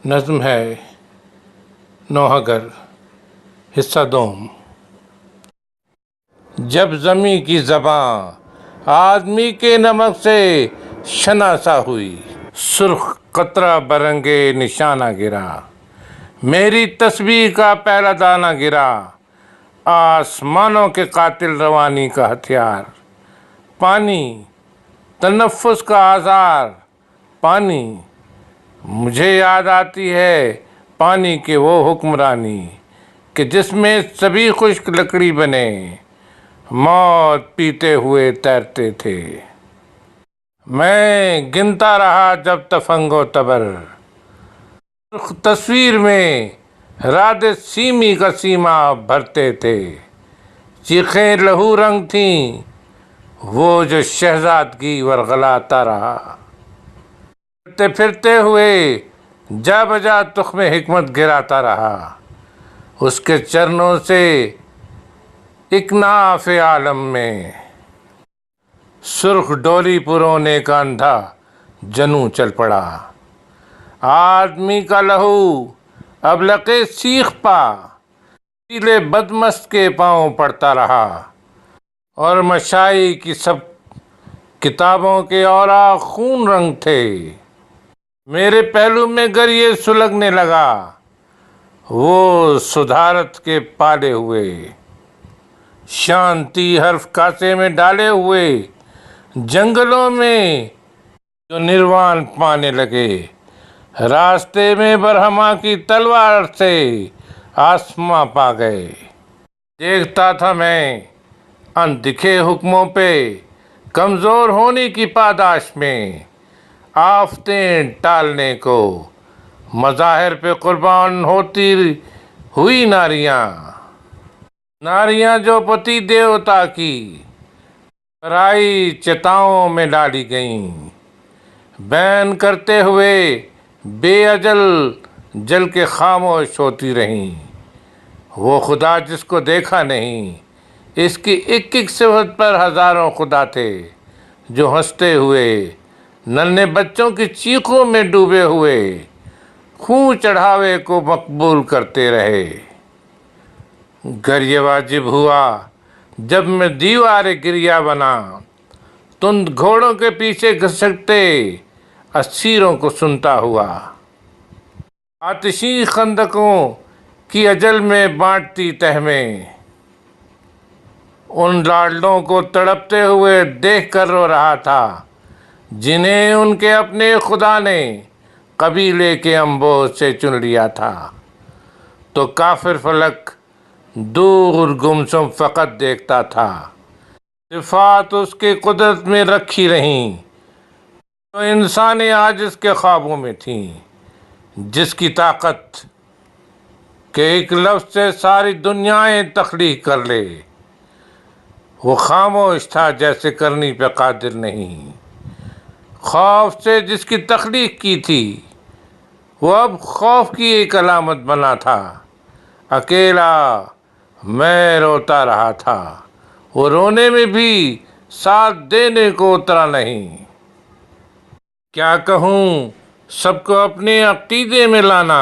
نظم ہے نوحہ گر حصہ دوم۔ جب زمیں کی زباں آدمی کے نمک سے شناسا ہوئی، سرخ قطرہ برنگے نشانہ گرا، میری تسبیح کا پہلا دانہ گرا، آسمانوں کے قاتل روانی کا ہتھیار، پانی تنفس کا آزار، پانی مجھے یاد آتی ہے پانی کی وہ حکمرانی کہ جس میں سبھی خشک لکڑی بنے موت پیتے ہوئے تیرتے تھے۔ میں گنتا رہا جب تفنگ و تبر، تصویر میں راد سیمی کا سیما بھرتے تھے، چیخیں لہو رنگ تھیں وہ جو شہزادگی ورغلاتا رہا، پھرتے پھرتے ہوئے جا بجا تخم حکمت گراتا رہا، اس کے چرنوں سے اکناف عالم میں سرخ ڈولی پرونے کا اندھا جنوں چل پڑا، آدمی کا لہو اب لقے سیخ پا، پیلے بدمست کے پاؤں پڑتا رہا، اور مشائی کی سب کتابوں کے اوراق خون رنگ تھے، میرے پہلو میں گر یہ سلگنے لگا وہ صدارت کے پالے ہوئے، شانتی حرف کاسے میں ڈالے ہوئے، جنگلوں میں جو نروان پانے لگے، راستے میں برہما کی تلوار سے آسماں پا گئے، دیکھتا تھا میں اندھے حکموں پہ کمزور ہونے کی پاداش میں، آفتیں ٹالنے کو مظاہر پہ قربان ہوتی ہوئی ناریاں جو پتی دیوتا کی پرائی چتاؤں میں ڈالی گئیں، بین کرتے ہوئے بے اجل جل کے خاموش ہوتی رہیں، وہ خدا جس کو دیکھا نہیں، اس کی ایک ایک صفت پر ہزاروں خدا تھے جو ہنستے ہوئے ننھے بچوں کی چیخوں میں ڈوبے ہوئے خون چڑھاوے کو مقبول کرتے رہے۔ گر یہ واجب ہوا جب میں دیوار گریا بنا، تند گھوڑوں کے پیچھے گھسٹتے اسیروں کو سنتا ہوا، آتشی خندقوں کی اجل میں بانٹتی تہمیں، ان لاڈلوں کو تڑپتے ہوئے دیکھ کر رو رہا تھا جنہیں ان کے اپنے خدا نے قبیلے کے انبوہ سے چن لیا تھا، تو کافر فلک دور گمسم فقط دیکھتا تھا، صفات اس کے قدرت میں رکھی رہیں تو انسان عاجز کے خوابوں میں تھیں، جس کی طاقت کہ ایک لفظ سے ساری دنیایں تخلیق کر لے، وہ خاموش تھا جیسے کرنی پہ قادر نہیں، خوف سے جس کی تخلیق کی تھی وہ اب خوف کی ایک علامت بنا تھا، اکیلا میں روتا رہا تھا، وہ رونے میں بھی ساتھ دینے کو اترا نہیں، کیا کہوں سب کو اپنے عقیدے میں لانا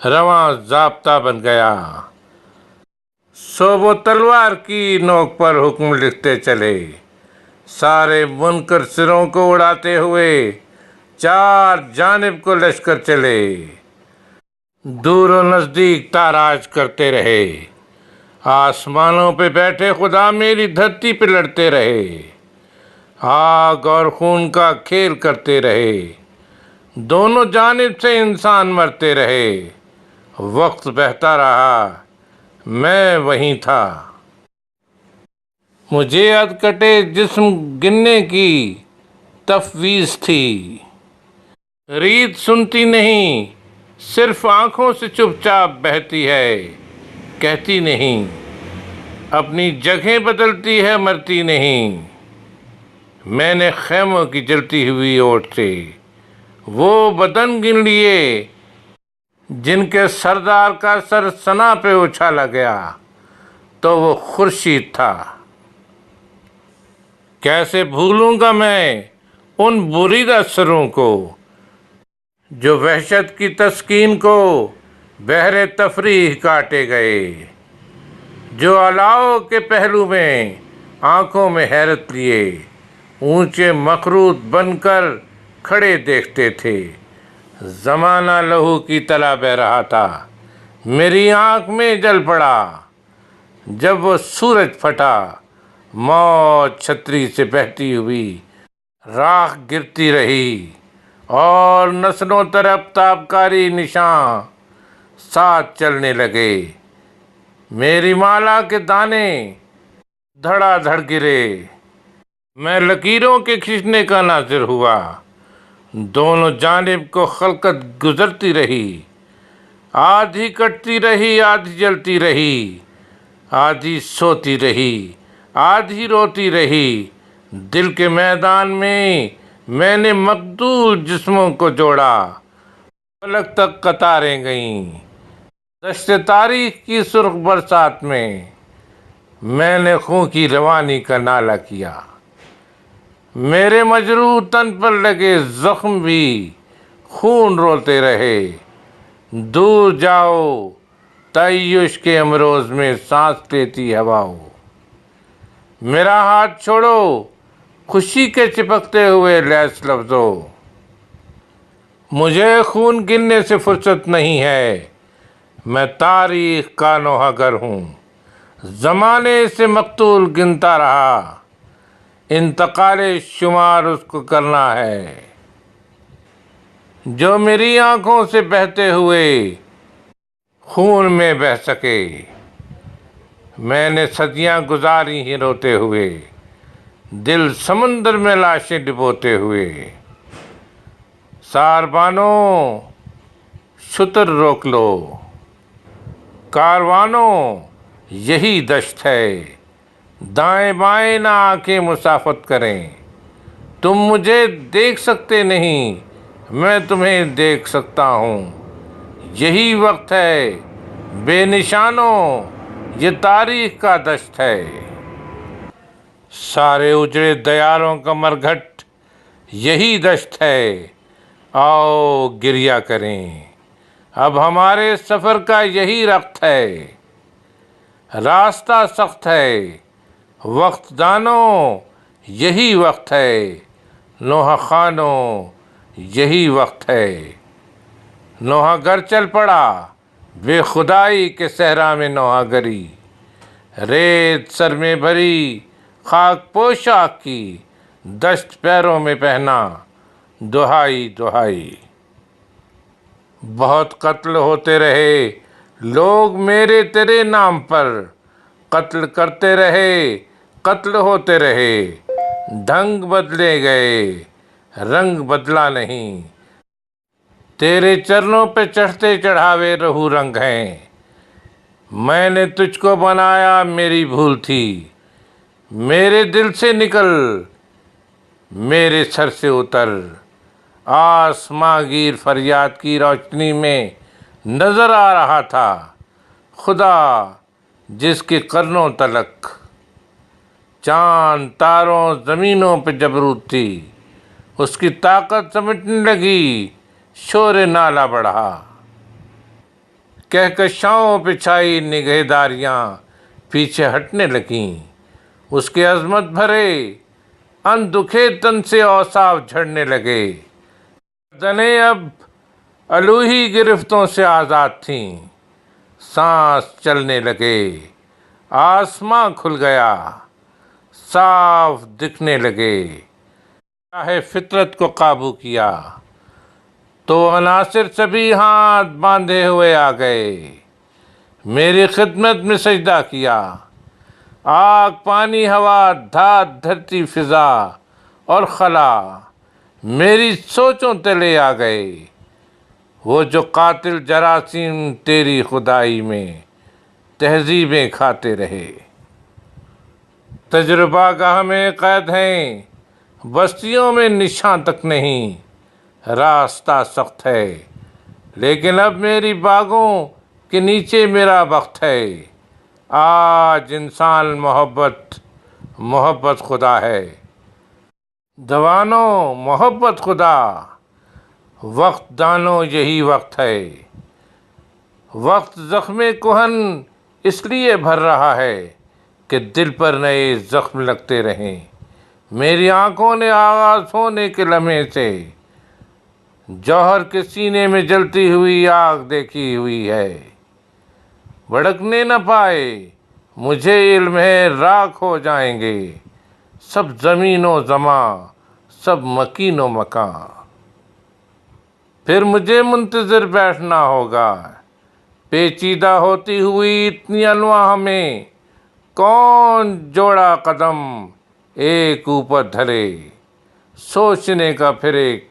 رواں ضابطہ بن گیا، سو وہ تلوار کی نوک پر حکم لکھتے چلے، سارے منکر سروں کو اڑاتے ہوئے چار جانب کو لشکر چلے، دور و نزدیک تاراج کرتے رہے، آسمانوں پہ بیٹھے خدا میری دھرتی پہ لڑتے رہے، آگ اور خون کا کھیل کرتے رہے، دونوں جانب سے انسان مرتے رہے، وقت بہتا رہا میں وہیں تھا، مجھے ادکٹے جسم گننے کی تفویض تھی، ریت سنتی نہیں صرف آنکھوں سے چپ چاپ بہتی ہے، کہتی نہیں اپنی جگہیں بدلتی ہے مرتی نہیں، میں نے خیموں کی جلتی ہوئی اوٹ سے وہ بدن گن لیے جن کے سردار کا سر ثنا پہ اچھالا گیا تو وہ خورشید تھا، کیسے بھولوں گا میں ان بریدہ سروں کو جو وحشت کی تسکین کو بہر تفریح کاٹے گئے، جو الاؤ کے پہلو میں آنکھوں میں حیرت لیے اونچے مخروط بن کر کھڑے دیکھتے تھے۔ زمانہ لہو کی طرح بہہ رہا تھا، میری آنکھ میں جل پڑا جب وہ سورج پھٹا۔ موت چھتری سے بہتی ہوئی راکھ گرتی رہی اور نسلوں تر تابکاری نشاں ساتھ چلنے لگے۔ میری مالا کے دانے دھڑا دھڑ گرے، میں لکیروں کے کھنچنے کا ناظر ہوا۔ دونوں جانب کو خلقت گزرتی رہی، آدھی کٹتی رہی، آدھی جلتی رہی، آدھی سوتی رہی، آدھی روتی رہی۔ دل کے میدان میں نے مقتول جسموں کو جوڑا، فلک تک قطاریں گئیں۔ دشت تاریخ کی سرخ برسات میں نے خون کی روانی کا نالہ کیا۔ میرے مجروح تن پر لگے زخم بھی خون رولتے رہے۔ دور جاؤ تعیش کے امروز میں سانس لیتی ہواؤ، میرا ہاتھ چھوڑو خوشی کے چپکتے ہوئے لیس لفظوں۔ مجھے خون گننے سے فرصت نہیں ہے، میں تاریخ کا نوحہ گر ہوں، زمانے سے مقتول گنتا رہا، انتقال شمار اس کو کرنا ہے جو میری آنکھوں سے بہتے ہوئے خون میں بہہ سکے۔ میں نے صدیاں گزاری ہی روتے ہوئے، دل سمندر میں لاشیں ڈبوتے ہوئے۔ ساربانوں شتر روک لو، کاروانوں یہی دشت ہے، دائیں بائیں نہ آنکھیں مسافت کریں۔ تم مجھے دیکھ سکتے نہیں، میں تمہیں دیکھ سکتا ہوں، یہی وقت ہے بے نشانوں، یہ تاریخ کا دشت ہے۔ سارے اجڑے دیاروں کا مرگھٹ یہی دشت ہے، آؤ گریہ کریں، اب ہمارے سفر کا یہی رخت ہے۔ راستہ سخت ہے، وقت دانوں یہی وقت ہے، نوحہ خوانوں یہی وقت ہے۔ نوحہ گر چل پڑا بے خدائی کے صحرا میں، نوحہ گری ریت سر میں بھری، خاک پوشاک کی دشت پیروں میں پہنا، دہائی دہائی۔ بہت قتل ہوتے رہے لوگ میرے تیرے نام پر، قتل کرتے رہے، قتل ہوتے رہے، ڈھنگ بدلے گئے، رنگ بدلا نہیں۔ تیرے چرنوں پہ چڑھتے چڑھاوے رہو رنگ ہیں، میں نے تجھ کو بنایا میری بھول تھی، میرے دل سے نکل میرے سر سے اتر۔ آسماں گیر فریاد کی روشنی میں نظر آ رہا تھا خدا جس کے قرنوں تلک چاند تاروں زمینوں پہ جبروت تھی، اس کی طاقت سمٹنے لگی، شور نالہ بڑھا، کہکشاؤں پہ چھائی نگہداریاں پیچھے ہٹنے لگیں، اس کے عظمت بھرے اندھے تن سے اوصاف جھڑنے لگے۔ گردنیں اب الوہی گرفتوں سے آزاد تھیں، سانس چلنے لگے، آسماں کھل گیا، صاف دکھنے لگے۔ چاہے فطرت کو قابو کیا تو عناصر سبھی ہاتھ باندھے ہوئے آ گئے، میری خدمت میں سجدہ کیا۔ آگ پانی ہوا دھات دھرتی فضا اور خلا میری سوچوں تلے آ گئے، وہ جو قاتل جراثیم تیری خدائی میں تہذیبیں کھاتے رہے۔ تجربہ گاہ میں قید ہیں، بستیوں میں نشاں تک نہیں، راستہ سخت ہے لیکن اب میری باغوں کے نیچے میرا وقت ہے۔ آج انسان محبت خدا ہے، جوانوں محبت خدا، وقت دانو یہی وقت ہے، وقت زخم کہن اس لیے بھر رہا ہے کہ دل پر نئے زخم لگتے رہیں۔ میری آنکھوں نے آغاز ہونے کے لمحے سے جوہر کے سینے میں جلتی ہوئی آگ دیکھی ہوئی ہے۔ بھڑکنے نہ پائے، مجھے علم ہے راکھ ہو جائیں گے سب زمین و زمان، سب مکین و مکان۔ پھر مجھے منتظر بیٹھنا ہوگا، پیچیدہ ہوتی ہوئی اتنی انواع میں کون جوڑا قدم ایک اوپر دھرے، سوچنے کا پھر ایک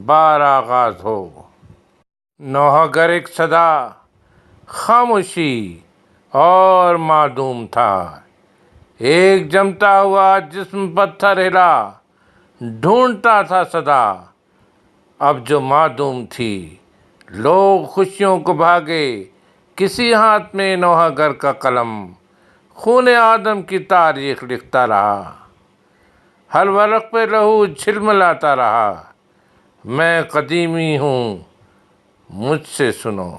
بار آغاز ہو۔ نوحہ گر ایک صدا، خاموشی اور معدوم تھا، ایک جمتا ہوا جسم پتھر ہلا ڈھونڈتا تھا صدا۔ اب جو معدوم تھی، لوگ خوشیوں کو بھاگے، کسی ہاتھ میں نوحہ گر کا قلم خون آدم کی تاریخ لکھتا رہا، ہر ورق پہ لہو جھلملاتا رہا۔ میں قدیمی ہوں، مجھ سے سنو۔